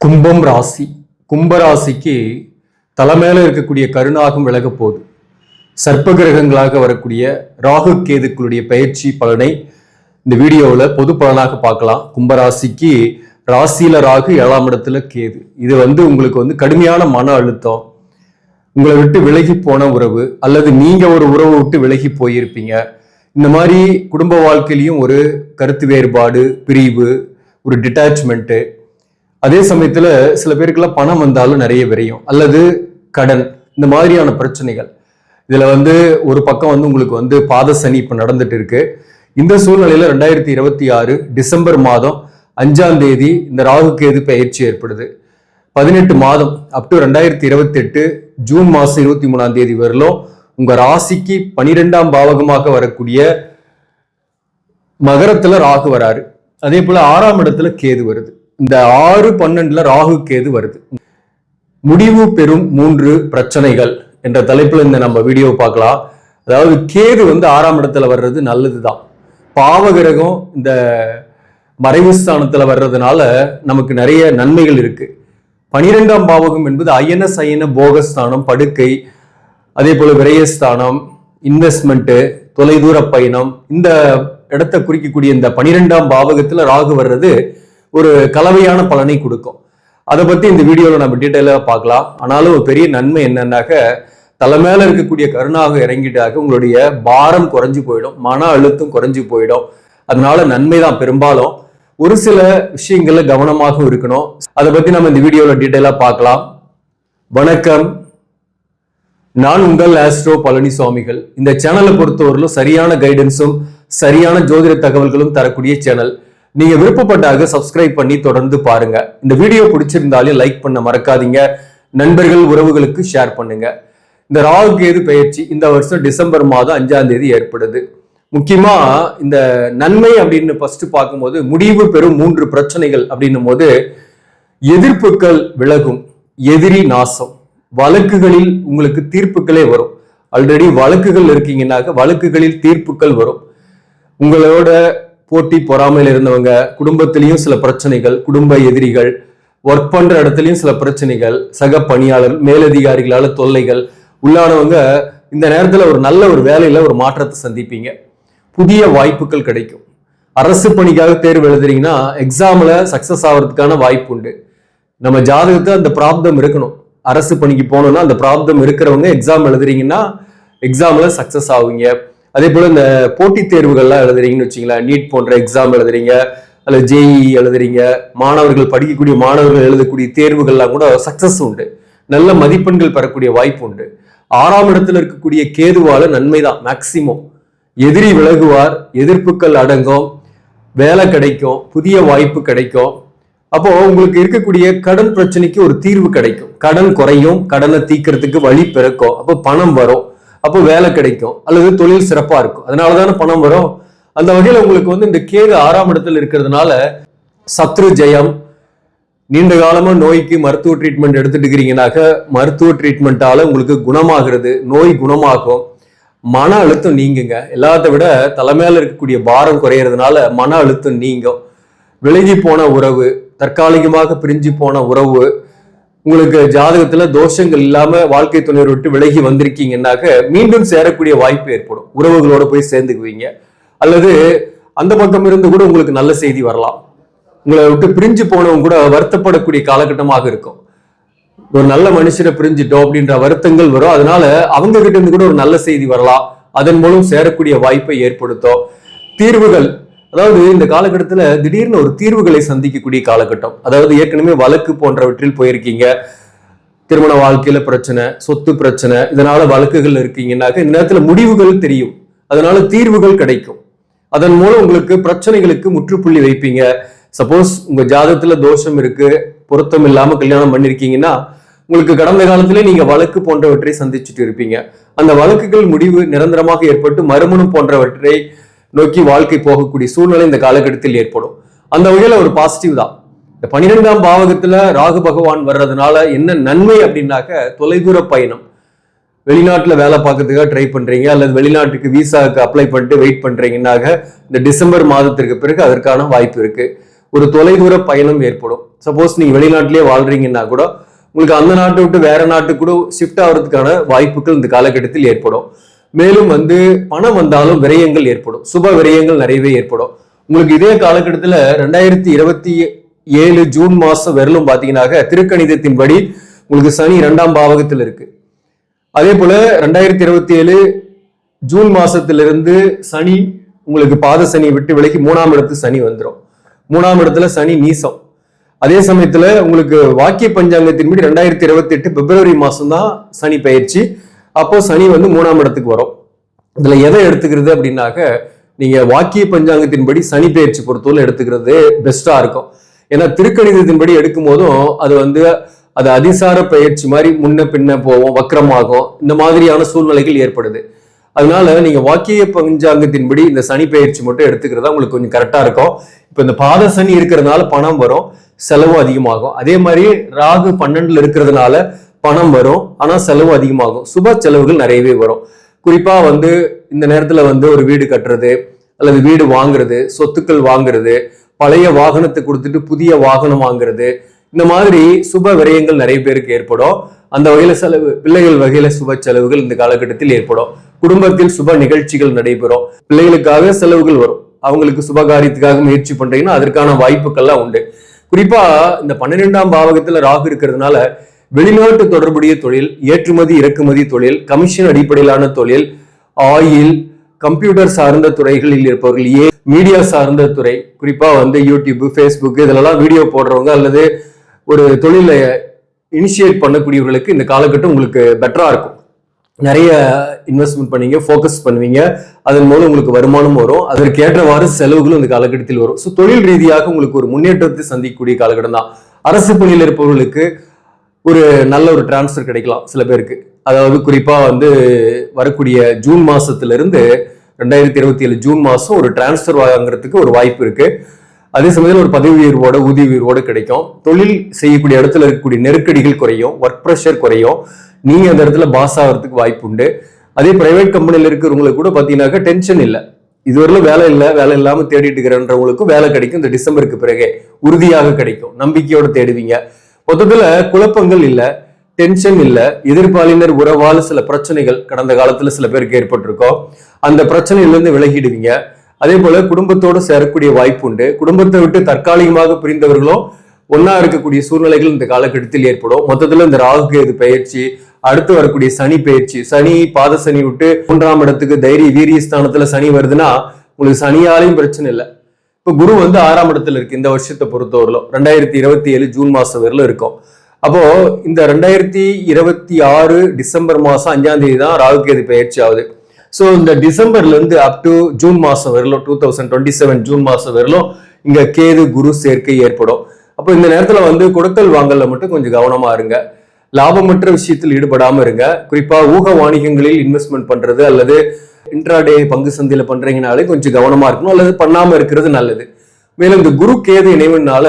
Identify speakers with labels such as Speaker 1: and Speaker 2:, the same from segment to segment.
Speaker 1: கும்பம் ராசி. கும்பராசிக்கு தலைமையில இருக்கக்கூடிய கருணாகம் விலக போகுது. சர்ப்ப கிரகங்களாக வரக்கூடிய ராகு கேதுக்களுடைய பயிற்சி பலனை இந்த வீடியோவில் பொது பலனாக பார்க்கலாம். கும்பராசிக்கு ராசியில ராகு, 7ஆம் இடத்துல கேது. இது உங்களுக்கு கடுமையான மன அழுத்தம், உங்களை விட்டு விலகி போன உறவு, அல்லது நீங்க ஒரு உறவை விட்டு விலகி போயிருப்பீங்க. இந்த மாதிரி குடும்ப வாழ்க்கையிலையும் ஒரு கருத்து வேறுபாடு, பிரிவு, ஒரு டிட்டாச்மெண்ட்டு. அதே சமயத்துல சில பேருக்குலாம் பணம் வந்தாலும் நிறைய விரையும், அல்லது கடன், இந்த மாதிரியான பிரச்சனைகள். இதுல ஒரு பக்கம் உங்களுக்கு பாத சனி இப்ப நடந்துட்டு இருக்கு. இந்த சூழ்நிலையில 2026 டிசம்பர் மாதம் 5ஆம் தேதி இந்த ராகு கேது பயிற்சி ஏற்படுது. 18 மாதம் அப் டு 2028 ஜூன் மாசம் 23ஆம் தேதி வரலும் உங்க ராசிக்கு 12ஆம் பாவகமாக வரக்கூடிய மகரத்துல ராகு வராரு. அதே போல 6ஆம் இடத்துல கேது வருது. இந்த 6-12 ராகு கேது வருது. முடிவு பெறும் 3 பிரச்சனைகள் என்ற தலைப்புல இந்த நம்ம வீடியோ பார்க்கலாம். அதாவது கேது 6ஆம் இடத்துல வர்றது நல்லதுதான். பாவகிரகம் இந்த மறைவு ஸ்தானத்துல வர்றதுனால நமக்கு நிறைய நன்மைகள் இருக்கு. 12ஆம் பாவகம் என்பது அயன போகஸ்தானம், படுக்கை, அதே போல விரயஸ்தானம், இன்வெஸ்ட்மெண்ட், தொலைதூர பயணம். இந்த இடத்தை குறிக்கக்கூடிய இந்த 12ஆம் பாவகத்துல ராகு வர்றது ஒரு கலவையான பலனை கொடுக்கும். அதை பத்தி இந்த வீடியோல நம்ம டீட்டெயிலாக பார்க்கலாம். ஆனாலும் ஒரு பெரிய நன்மை என்னன்னாக்க, தலைமையில இருக்கக்கூடிய கருணாக இறங்கிட்டாக்க உங்களுடைய பாரம் குறைஞ்சு போயிடும், மன அழுத்தம் குறைஞ்சு போயிடும். அதனால நன்மை தான். பெரும்பாலும் ஒரு சில விஷயங்கள்ல கவனமாக இருக்கணும். அதை பத்தி நம்ம இந்த வீடியோல டீட்டெயிலா பார்க்கலாம். வணக்கம், நான் உங்கள் ஆஸ்ட்ரோ பழனிசாமிகள். இந்த சேனலை பொறுத்தவரையிலும் சரியான கைடன்ஸும் சரியான ஜோதிட தகவல்களும் தரக்கூடிய சேனல். நீங்க விருப்பப்பட்டாக சப்ஸ்கிரைப் பண்ணி தொடர்ந்து பாருங்க. இந்த வீடியோ பிடிச்சிருந்தாலும் லைக் பண்ண மறக்காதீங்க. நண்பர்கள், உறவுகளுக்கு ஷேர் பண்ணுங்க. இந்த ராகு கேது பயிற்சி இந்த வருஷம் டிசம்பர் மாதம் 5ஆம் தேதி ஏற்படுது. முக்கியமா இந்த நன்மை அப்படின்னு ஃபர்ஸ்ட் பார்க்கும்போது, முடிவு பெறும் 3 பிரச்சனைகள் அப்படின்னும் போது, எதிர்ப்புகள் விலகும், எதிரி நாசம், வழக்குகளில் உங்களுக்கு தீர்ப்புகளே வரும். ஆல்ரெடி வழக்குகள் இருக்கீங்கன்னாக்க வழக்குகளில் தீர்ப்புகள் வரும். உங்களோட போட்டி பொறாமையில் இருந்தவங்க, குடும்பத்திலையும் சில பிரச்சனைகள், குடும்ப எதிரிகள், ஒர்க் பண்ற இடத்துலயும் சில பிரச்சனைகள், சக பணியாளர், மேலதிகாரிகளால தொல்லைகள் உள்ளானவங்க இந்த நேரத்துல ஒரு நல்ல ஒரு வேலையில ஒரு மாற்றத்தை சந்திப்பீங்க. புதிய வாய்ப்புகள் கிடைக்கும். அரசு பணிக்காக தேர்வு எழுதுறீங்கன்னா எக்ஸாம்ல சக்சஸ் ஆகிறதுக்கான வாய்ப்பு உண்டு. நம்ம ஜாதகத்தை அந்த பிராப்தம் இருக்கணும். அரசு பணிக்கு போகணும்னா அந்த பிராப்தம் இருக்கிறவங்க எக்ஸாம் எழுதுறீங்கன்னா எக்ஸாம்ல சக்சஸ் ஆகுங்க. அதே போல இந்த போட்டித் தேர்வுகள்லாம் எழுதுறீங்கன்னு வச்சுங்களேன், நீட் போன்ற எக்ஸாம் எழுதுறீங்க, அல்லது ஜேஇ எழுதுறீங்க, மாணவர்கள் படிக்கக்கூடிய மாணவர்கள் எழுதக்கூடிய தேர்வுகள்லாம் கூட சக்சஸ் உண்டு, நல்ல மதிப்பெண்கள் பெறக்கூடிய வாய்ப்பு உண்டு. 6ஆம் இடத்துல இருக்கக்கூடிய கேதுவால நன்மை தான் மேக்சிமம். எதிரி விலகுவார், எதிர்ப்புகள் அடங்கும், வேலை கிடைக்கும், புதிய வாய்ப்பு கிடைக்கும். அப்போ உங்களுக்கு இருக்கக்கூடிய கடன் பிரச்சனைக்கு ஒரு தீர்வு கிடைக்கும், கடன் குறையும், கடனை தீர்க்கறதுக்கு வழி பிறக்கும், அப்போ பணம் வரும், அப்போ வேலை கிடைக்கும், அல்லது தொழில் சிறப்பா இருக்கும். அதனாலதானே பணம் வரும். அந்த வகையில உங்களுக்கு இந்த கேது 6ஆம் இடத்துல இருக்கிறதுனால சத்ரு ஜெயம். நீண்ட காலமா நோய்க்கு மருத்துவ ட்ரீட்மெண்ட் எடுத்துட்டு இருக்கிறீங்கன்னாக்க மருத்துவ ட்ரீட்மெண்டால உங்களுக்கு குணமாகிறது, நோய் குணமாகும், மன அழுத்தம் நீங்குங்க. எல்லாத்த விட தலைமையில இருக்கக்கூடிய பாரம் குறையறதுனால மன அழுத்தம் நீங்கும். விலகி போன உறவு, தற்காலிகமாக பிரிஞ்சு போன உறவு, உங்களுக்கு ஜாதகத்துல தோஷங்கள் இல்லாம வாழ்க்கை துணையை விட்டு விலகி வந்திருக்கீங்கன்னாக்க மீண்டும் சேரக்கூடிய வாய்ப்பு ஏற்படும். உறவுகளோட போய் சேர்ந்துக்குவீங்க. அல்லது அந்த பக்கம் இருந்து கூட உங்களுக்கு நல்ல செய்தி வரலாம். உங்களை விட்டு பிரிஞ்சு போனவங்க கூட வருத்தப்படக்கூடிய காலகட்டமாக இருக்கும். ஒரு நல்ல மனுஷரை பிரிஞ்சுட்டோம் அப்படின்ற வருத்தங்கள் வரும். அதனால அவங்க கிட்ட இருந்து கூட ஒரு நல்ல செய்தி வரலாம். அதன் மூலம் சேரக்கூடிய வாய்ப்பை ஏற்படுத்தும். தீர்வுகள், அதாவது இந்த காலகட்டத்துல திடீர்னு ஒரு தீர்வுகளை சந்திக்கக்கூடிய காலகட்டம். அதாவது ஏற்கனவே வழக்கு போன்றவற்றில் போயிருக்கீங்க, திருமண வாழ்க்கையில பிரச்சனை, சொத்து பிரச்சனை, இதனால வழக்குகள் இருக்கீங்கன்னாக்க இந்த நேரத்துல முடிவுகள் தெரியும், அதனால தீர்வுகள் கிடைக்கும். அதன் மூலம் உங்களுக்கு பிரச்சனைகளுக்கு முற்றுப்புள்ளி வைப்பீங்க. சப்போஸ் உங்க ஜாதகத்துல தோஷம் இருக்கு, பொருத்தம் இல்லாம கல்யாணம் பண்ணிருக்கீங்கன்னா உங்களுக்கு கடந்த காலத்திலே நீங்க வழக்கு போன்றவற்றை சந்திச்சுட்டு இருப்பீங்க. அந்த வழக்குகள் முடிவு நிரந்தரமாக ஏற்பட்டு மறுமணம் போன்றவற்றை நோக்கி வாழ்க்கை போகக்கூடிய சூழ்நிலை இந்த காலகட்டத்தில் ஏற்படும். அந்த வகையில ஒரு பாசிட்டிவ் தான். இந்த 12ஆம் பாவகத்துல ராகு பகவான் வர்றதுனால என்ன நன்மை அப்படின்னாக்க, தொலைதூர பயணம், வெளிநாட்டுல வேலை பார்க்கறதுக்காக ட்ரை பண்றீங்க, அல்லது வெளிநாட்டுக்கு விசாவுக்கு அப்ளை பண்ணிட்டு வெயிட் பண்றீங்கன்னாக இந்த டிசம்பர் மாதத்திற்கு பிறகு அதற்கான வாய்ப்பு இருக்கு. ஒரு தொலைதூர பயணம் ஏற்படும். சப்போஸ் நீங்க வெளிநாட்டிலேயே வாழ்றீங்கன்னா கூட உங்களுக்கு அந்த நாட்டை விட்டு வேற நாட்டுக்கு கூட ஷிஃப்ட் ஆகிறதுக்கான வாய்ப்புகள் இந்த காலகட்டத்தில் ஏற்படும். மேலும் பணம் வந்தாலும் விரயங்கள் ஏற்படும், சுப விரயங்கள் நிறையவே ஏற்படும். உங்களுக்கு இதே காலகட்டத்தில் 2027 ஜூன் மாசம் வரலும் பாத்தீங்கன்னாக்க திருக்கணிதத்தின்படி உங்களுக்கு சனி 2ஆம் பாவகத்தில் இருக்கு. அதே போல 2027 ஜூன் மாசத்திலிருந்து சனி உங்களுக்கு பாத சனியை விட்டு விலகி 3ஆம் இடத்து சனி வந்துடும். 3ஆம் இடத்துல சனி நீசம். அதே சமயத்துல உங்களுக்கு வாக்கிய பஞ்சாங்கத்தின்படி 2028 பிப்ரவரி மாசம் தான் சனி பயிற்சி. அப்போ சனி 3ஆம் இடத்துக்கு வரும். இதுல எதை எடுத்துக்கிறது அப்படின்னாக்க நீங்க வாக்கிய பஞ்சாங்கத்தின்படி சனி பயிற்சி பொறுத்தவரை எடுத்துக்கிறது பெஸ்டா இருக்கும். ஏன்னா திருக்கணிதத்தின்படி எடுக்கும் போதும் அது அதிசார பயிற்சி மாதிரி முன்ன பின்ன போவோம், வக்கரமாகும், இந்த மாதிரியான சூழ்நிலைகள் ஏற்படுது. அதனால நீங்க வாக்கிய பஞ்சாங்கத்தின்படி இந்த சனி பயிற்சி மட்டும் எடுத்துக்கிறதா உங்களுக்கு கொஞ்சம் கரெக்டா இருக்கும். இப்ப இந்த பாத சனி இருக்கிறதுனால பணம் வரும், செலவு அதிகமாகும். அதே மாதிரி ராகு 12ல இருக்கிறதுனால பணம் வரும், ஆனா செலவு அதிகமாகும். சுப செலவுகள் நிறையவே வரும். குறிப்பா இந்த நேரத்துல ஒரு வீடு கட்டுறது அல்லது வீடு வாங்குறது, சொத்துக்கள் வாங்குறது, பழைய வாகனத்தை கொடுத்துட்டு புதிய வாகனம் வாங்குறது, இந்த மாதிரி சுப விரயங்கள் நிறைய பேருக்கு ஏற்படும். அந்த வகையில செலவு, பிள்ளைகள் வகையில சுப செலவுகள் இந்த காலகட்டத்தில் ஏற்படும். குடும்பத்தில் சுப நிகழ்ச்சிகள் நடைபெறும், பிள்ளைகளுக்காக செலவுகள் வரும். அவங்களுக்கு சுபகாரியத்துக்காக முயற்சி பண்றீங்கன்னா அதற்கான வாய்ப்புகள்லாம் உண்டு. குறிப்பா இந்த 12ஆம் பாவகத்துல ராகு இருக்கிறதுனால வெளிநாட்டு தொடர்புடைய தொழில், ஏற்றுமதி இறக்குமதி தொழில், கமிஷன் அடிப்படையிலான தொழில், ஆயில், கம்ப்யூட்டர் சார்ந்த துறைகளில் இருப்பவர்கள், மீடியா சார்ந்த துறை, குறிப்பா யூடியூப், ஃபேஸ்புக் இதெல்லாம் வீடியோ போடுறவங்க அல்லது ஒரு தொழிலை இனிஷியேட் பண்ணக்கூடியவர்களுக்கு இந்த காலகட்டம் உங்களுக்கு பெட்டரா இருக்கும். நிறைய இன்வெஸ்ட்மெண்ட் பண்ணீங்க, ஃபோக்கஸ் பண்ணுவீங்க, அதன் மூலம் உங்களுக்கு வருமானம் வரும், அதற்கேற்றவாறு செலவுகளும் இந்த காலகட்டத்தில் வரும். ஸோ தொழில் ரீதியாக உங்களுக்கு ஒரு முன்னேற்றத்தை சந்திக்கக்கூடிய காலகட்டம் தான். அரசு பணியில் இருப்பவர்களுக்கு ஒரு நல்ல ஒரு டிரான்ஸ்ஃபர் கிடைக்கலாம் சில பேருக்கு. அதாவது குறிப்பா வரக்கூடிய ஜூன் மாசத்திலிருந்து 2027 ஜூன் மாசம் ஒரு டிரான்ஸ்ஃபர் வாங்குறதுக்கு ஒரு வாய்ப்பு இருக்கு. அதே சமயத்தில் ஒரு பதவி உயர்வோட ஊதிய உயர்வோடு கிடைக்கும். தொழில் செய்யக்கூடிய இடத்துல இருக்கக்கூடிய நெருக்கடிகள் குறையும், ஒர்க் ப்ரெஷர் குறையும், நீங்க அந்த இடத்துல பாஸ் ஆகிறதுக்கு வாய்ப்பு உண்டு. அதே பிரைவேட் கம்பெனியில் இருக்கிறவங்களுக்கு கூட பாத்தீங்கன்னாக்கா டென்ஷன் இல்லை, இதுவரையிலும் வேலை இல்லை, வேலை இல்லாம தேடிட்டு இருக்கிறன்றவங்களுக்கும் வேலை கிடைக்கும். இந்த டிசம்பருக்கு பிறகு உறுதியாக கிடைக்கும், நம்பிக்கையோட தேடுவீங்க. மொத்தத்துல குழப்பங்கள் இல்லை, டென்ஷன் இல்லை. எதிர்பாலினர் உறவால் சில பிரச்சனைகள் கடந்த காலத்துல சில பேருக்கு ஏற்பட்டிருக்கோம், அந்த பிரச்சனையிலிருந்து விலகிடுவீங்க. அதே போல குடும்பத்தோடு சேரக்கூடிய வாய்ப்பு உண்டு. குடும்பத்தை விட்டு தற்காலிகமாக பிரிந்தவர்களும் ஒன்னா இருக்கக்கூடிய சூழ்நிலைகள் இந்த காலகட்டத்தில் ஏற்படும். மொத்தத்துல இந்த ராகு கேது பயிற்சி, அடுத்து வரக்கூடிய சனி பயிற்சி, சனி பாத சனி விட்டு 3ஆம் இடத்துக்கு தைரிய வீரிய ஸ்தானத்துல சனி வருதுன்னா உங்களுக்கு சனியாலையும் பிரச்சனை இல்லை. இப்ப குரு 6ஆம் இடத்துல இருக்கு இந்த வருஷத்தை பொறுத்தவரையிலும் 2027 ஜூன் மாசம் வரலும் இருக்கும். அப்போ இந்த 2026 டிசம்பர் மாசம் 5ஆம் தேதி தான் ராகு கேது பயிற்சி ஆகுது. ஸோ இந்த டிசம்பர்ல இருந்து அப் டு ஜூன் மாசம் வரலும் 2027 ஜூன் மாசம் வரலும் இங்க கேது குரு சேர்க்கை ஏற்படும். அப்போ இந்த நேரத்துல கொடுக்கல் வாங்கல மட்டும் கொஞ்சம் கவனமா இருங்க, லாபமற்ற விஷயத்தில் ஈடுபடாம இருங்க. குறிப்பா ஊக வாணிகங்களில் இன்வெஸ்ட்மெண்ட் பண்றது அல்லது இன்ட்ராடே பங்கு சந்தையில பண்றீங்கனாலே கொஞ்சம் கவனமா இருக்கணும், அல்லது பண்ணாம இருக்கிறது நல்லது. மேலும் இந்த குரு கேது இணைவுனால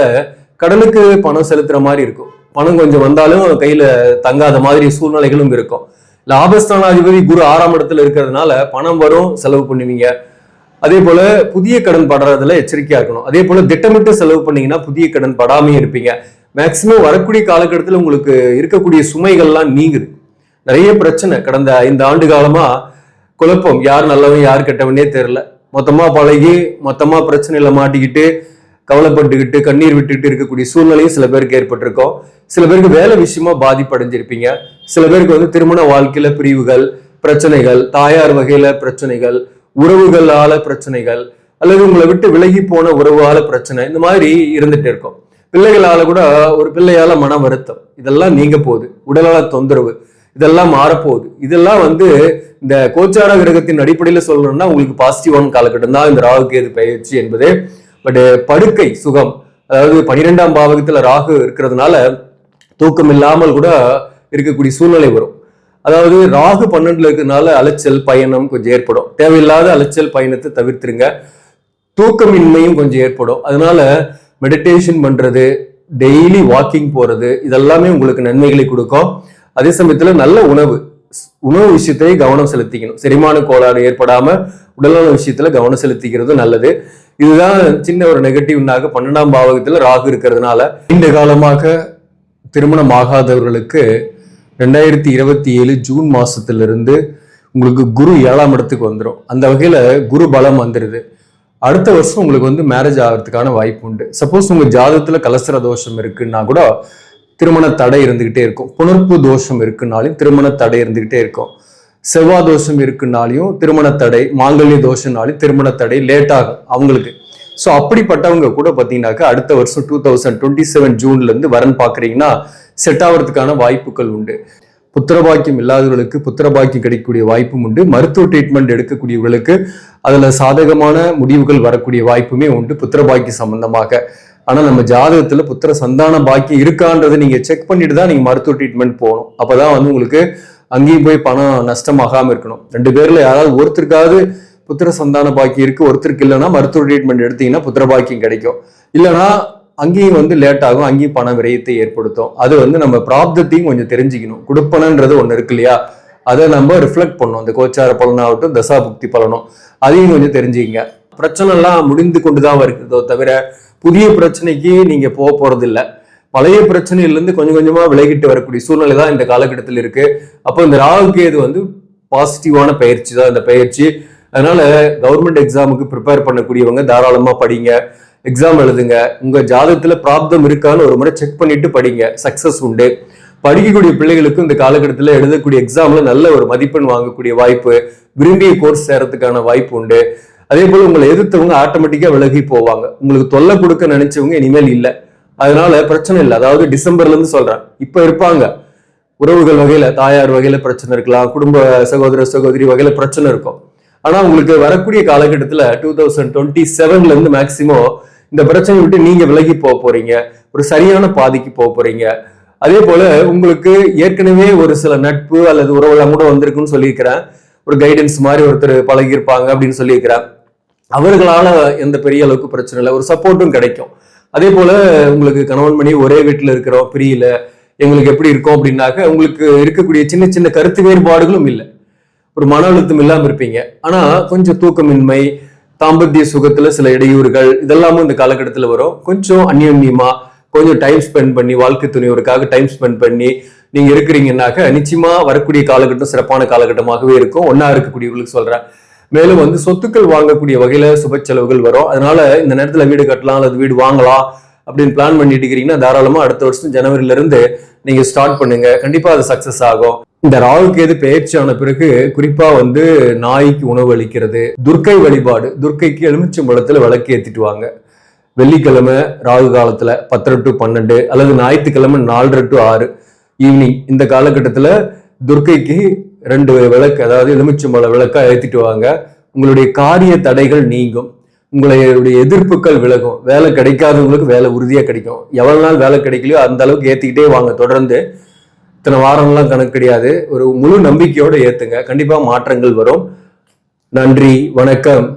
Speaker 1: கடனுக்கு பணம் செலுத்துற மாதிரி இருக்கும், பணம் கொஞ்சம் வந்தாலும் கையில தங்காத மாதிரி சூழ்நிலைகளும் இருக்கும். லாபஸ்தானாதிபதி குரு 6ஆம் இடத்துல இருக்கிறதுனால பணம் வரும், செலவு பண்ணுவீங்க. அதே போல புதிய கடன் படுறதுல எச்சரிக்கையா இருக்கணும். அதே போல திட்டமிட்டு செலவு பண்ணீங்கன்னா புதிய கடன் படாமே இருப்பீங்க. மேக்சிமம் வரக்கூடிய காலகட்டத்தில் உங்களுக்கு இருக்கக்கூடிய சுமைகள்லாம் நீங்குது. நிறைய பிரச்சனை கடந்த 5 ஆண்டு காலமா குழப்பம், யார் நல்லவன் யார் கெட்டவனே தெரியல, மொத்தமா பழகி மொத்தமா பிரச்சனையில மாட்டிக்கிட்டு கவலைப்பட்டுக்கிட்டு கண்ணீர் விட்டுக்கிட்டு இருக்கக்கூடிய சூழ்நிலையும் சில பேருக்கு ஏற்பட்டிருக்கும். சில பேருக்கு வேலை விஷயமா பாதிப்படைஞ்சிருப்பீங்க. சில பேருக்கு திருமண வாழ்க்கையில பிரிவுகள், பிரச்சனைகள், தாயார் வகையில பிரச்சனைகள், உறவுகளால பிரச்சனைகள், அல்லது உங்களை விட்டு விலகி போன உறவால பிரச்சனை, இந்த மாதிரி இருந்துட்டு இருக்கும். பிள்ளைகளால கூட ஒரு பிள்ளையால மன வருத்தம், இதெல்லாம் நீங்க போகுது. உடல்நல தொந்தரவு, இதெல்லாம் மாறப்போகுது. இதெல்லாம் இந்த கோச்சார கிரகத்தின் அடிப்படையில சொல்லணும்னா உங்களுக்கு பாசிட்டிவான காலகட்டம் தான் இந்த ராகு கேது பயிற்சி என்பது. பட் படுக்கை சுகம், அதாவது 12ஆம் பாவகத்துல ராகு இருக்கிறதுனால தூக்கம் இல்லாமல் கூட இருக்கக்கூடிய சூழ்நிலை வரும். அதாவது ராகு 12ல இருக்கிறதுனால அலைச்சல் பயணம் கொஞ்சம் ஏற்படும். தேவையில்லாத அலைச்சல் பயணத்தை தவிர்த்துருங்க. தூக்கமின்மையும் கொஞ்சம் ஏற்படும். அதனால மெடிடேஷன் பண்றது, டெய்லி வாக்கிங் போறது, இதெல்லாமே உங்களுக்கு நன்மைகளை கொடுக்கும். அதே சமயத்துல நல்ல உணவு விஷயத்திலே கவனம் செலுத்திக்கணும். செரிமான கோளாறு ஏற்படாம உடல்நல விஷயத்துல கவனம் செலுத்திக்கிறது நல்லது. இதுதான் சின்ன ஒரு நெகட்டிவ்னாக 12ஆம் பாவகத்துல ராகு இருக்கிறதுனால நீண்ட காலமாக திருமணம் ஆகாதவர்களுக்கு 2027 ஜூன் மாசத்திலிருந்து உங்களுக்கு குரு 7ஆம் இடத்துக்கு வந்துடும். அந்த வகையில குரு பலம் வந்துடுது. அடுத்த வருஷம் உங்களுக்கு வந்து மேரேஜ் ஆகிறதுக்கான வாய்ப்பு உண்டு. சப்போஸ் உங்க ஜாதகத்துல கலசர தோஷம் இருக்குன்னா கூட திருமண தடை இருந்துகிட்டே இருக்கும். புணர்ப்பு தோஷம் இருக்குனாலும் திருமண தடை இருந்துகிட்டே இருக்கும். செவ்வாய் தோஷம் இருக்குனாலையும் திருமண தடை, மாங்கல்ய தோஷம்னாலும் திருமண தடை லேட் ஆகும் அவங்களுக்கு. ஸோ அப்படிப்பட்டவங்க கூட பார்த்தீங்கன்னாக்கா அடுத்த வருஷம் 2027 ஜூன்ல இருந்து வரன் பார்க்குறீங்கன்னா செட் ஆகிறதுக்கான வாய்ப்புகள் உண்டு. புத்திரபாக்கியம் இல்லாதவர்களுக்கு புத்திரபாக்கியம் கிடைக்கக்கூடிய வாய்ப்பும் உண்டு. மருத்துவ ட்ரீட்மெண்ட் எடுக்கக்கூடியவர்களுக்கு அதுல சாதகமான முடிவுகள் வரக்கூடிய வாய்ப்புமே உண்டு புத்திரபாக்கியம் சம்பந்தமாக. ஆனா நம்ம ஜாதகத்துல புத்திர சந்தான பாக்கியம் இருக்கான்றதை நீங்க செக் பண்ணிட்டு தான் நீங்க மருத்துவ ட்ரீட்மெண்ட் போகணும். அப்பதான் வந்து உங்களுக்கு அங்கேயும் போய் பணம் நஷ்டமாகாம இருக்கணும். 2 பேர்ல யாராவது ஒருத்தருக்காவது புத்திர சந்தான பாக்கியம் இருக்கு, ஒருத்தருக்கு இல்லைன்னா மருத்துவ ட்ரீட்மெண்ட் எடுத்தீங்கன்னா புத்திர பாக்கியம் கிடைக்கும். இல்லைன்னா அங்கேயும் வந்து லேட் ஆகும், அங்கேயும் பண விரயத்தை ஏற்படுத்தும். அது வந்து நம்ம பிராப்தத்தையும் கொஞ்சம் தெரிஞ்சுக்கணும். கொடுப்பனன்றது ஒண்ணு இருக்கு இல்லையா, அதை நம்ம ரிஃப்ளெக்ட் பண்ணணும். அந்த கோச்சார பலனாகட்டும் தசாபுக்தி பலனும் அதையும் கொஞ்சம் தெரிஞ்சுக்கங்க. பிரச்சனை எல்லாம் முடிந்து கொண்டுதான் வருகிறதோ தவிர புதிய பிரச்சனைக்கு நீங்க போறது இல்லை. பழைய பிரச்சனையிலிருந்து கொஞ்சம் கொஞ்சமா விலகிட்டு வரக்கூடிய சூழ்நிலை தான் இந்த காலகட்டத்தில் இருக்கு. அப்போ இந்த ராகு கேது வந்து பாசிட்டிவான பயிற்சி தான் இந்த பயிற்சி. அதனால கவர்மெண்ட் எக்ஸாமுக்கு ப்ரிப்பேர் பண்ணக்கூடியவங்க தாராளமா படிங்க, எக்ஸாம் எழுதுங்க. உங்க ஜாதகத்துல பிராப்தம் இருக்கான்னு ஒரு முறை செக் பண்ணிட்டு படிங்க, சக்சஸ் உண்டு. படிக்கக்கூடிய பிள்ளைகளுக்கும் இந்த காலகட்டத்தில் எழுதக்கூடிய எக்ஸாம்ல நல்ல ஒரு மதிப்பெண் வாங்கக்கூடிய வாய்ப்பு, விரும்பிய கோர்ஸ் சேரத்துக்கான வாய்ப்பு உண்டு. அதே போல உங்களை எதிர்த்தவங்க ஆட்டோமேட்டிக்கா விலகி போவாங்க. உங்களுக்கு தொல்லை கொடுக்க நினைச்சவங்க இனிமேல் இல்லை. அதனால பிரச்சனை இல்லை. அதாவது டிசம்பர்ல இருந்து சொல்றேன், இப்ப இருப்பாங்க உறவுகள் வகையில, தாயார் வகையில பிரச்சனை இருக்கலாம், குடும்ப சகோதர சகோதரி வகையில பிரச்சனை இருக்கும். ஆனா உங்களுக்கு வரக்கூடிய காலகட்டத்துல 2027ல இருந்து மேக்சிமம் இந்த பிரச்சனை விட்டு நீங்க விலகி போறீங்க, ஒரு சரியான பாதைக்கு போறீங்க. அதே போல உங்களுக்கு ஏற்கனவே ஒரு சில நட்பு அல்லது உறவுலாம் கூட வந்திருக்குன்னு சொல்லியிருக்கிறேன். ஒரு கைடன்ஸ் மாதிரி ஒருத்தர் பழகியிருப்பாங்க அப்படின்னு சொல்லியிருக்கிறேன். அவர்களால எந்த பெரிய அளவுக்கு பிரச்சனை இல்லை, ஒரு சப்போர்ட்டும் கிடைக்கும். அதே போல உங்களுக்கு கணவன் மணி ஒரே வீட்டுல இருக்கிறோம், பிரியல, எங்களுக்கு எப்படி இருக்கும் அப்படின்னாக்க உங்களுக்கு இருக்கக்கூடிய சின்ன சின்ன கருத்து வேறுபாடுகளும் இல்லை, ஒரு மன அழுத்தம் இல்லாம இருப்பீங்க. ஆனா கொஞ்சம் தூக்கமின்மை, தாம்பத்திய சுகத்துல சில இடையூறுகள் இதெல்லாமும் இந்த காலகட்டத்துல வரும். கொஞ்சம் அந்யோன்யமா கொஞ்சம் டைம் ஸ்பெண்ட் பண்ணி, வாழ்க்கை துணையோருக்காக டைம் ஸ்பெண்ட் பண்ணி நீங்க இருக்கிறீங்கன்னாக்க நிச்சயமா வரக்கூடிய காலகட்டம் சிறப்பான காலகட்டமாகவே இருக்கும். ஒன்னா இருக்கக்கூடியவர்களுக்கு சொல்றேன். மேலும் வந்து சொத்துக்கள் வாங்கக்கூடிய வகையில சுப செலவுகள் வரும். அதனால இந்த நேரத்துல வீடு கட்டலாம் அல்லது வீடு வாங்கலாம் அப்படின்னு பிளான் பண்ணிட்டு இருக்கிறீங்கன்னா தாராளமா அடுத்த வருஷம் ஜனவரில இருந்து நீங்க ஸ்டார்ட் பண்ணுங்க. கண்டிப்பா அது சக்சஸ் ஆகும். இந்த ராகு கேது பயிற்சியான பிறகு குறிப்பா வந்து நாய்க்கு உணவு அளிக்கிறது, துர்க்கை வழிபாடு, துர்க்கைக்கு எலுமிச்சம்பழத்துல விளக்கு ஏத்திட்டு வாங்க. வெள்ளிக்கிழமை ராகு காலத்துல 10 to 12 அல்லது ஞாயிற்றுக்கிழமை 4 to 6 ஈவினிங் இந்த காலகட்டத்துல துர்க்கைக்கு 2 விளக்கு, அதாவது எலுமிச்சம்பழ விளக்கா ஏத்திட்டு வாங்க. உங்களுடைய காரிய தடைகள் நீங்கும், உங்களுடைய எதிர்ப்புகள் விலகும். வேலை கிடைக்காதவங்களுக்கு வேலை உறுதியா கிடைக்கும். எவ்வளவு நாள் வேலை கிடைக்கலையோ அந்த அளவுக்கு ஏத்திக்கிட்டே வாங்க. தொடர்ந்து இத்தனை வாரம்லாம் கணக்கு கிடையாது, ஒரு முழு நம்பிக்கையோட ஏத்துங்க, கண்டிப்பா மாற்றங்கள் வரும். நன்றி, வணக்கம்.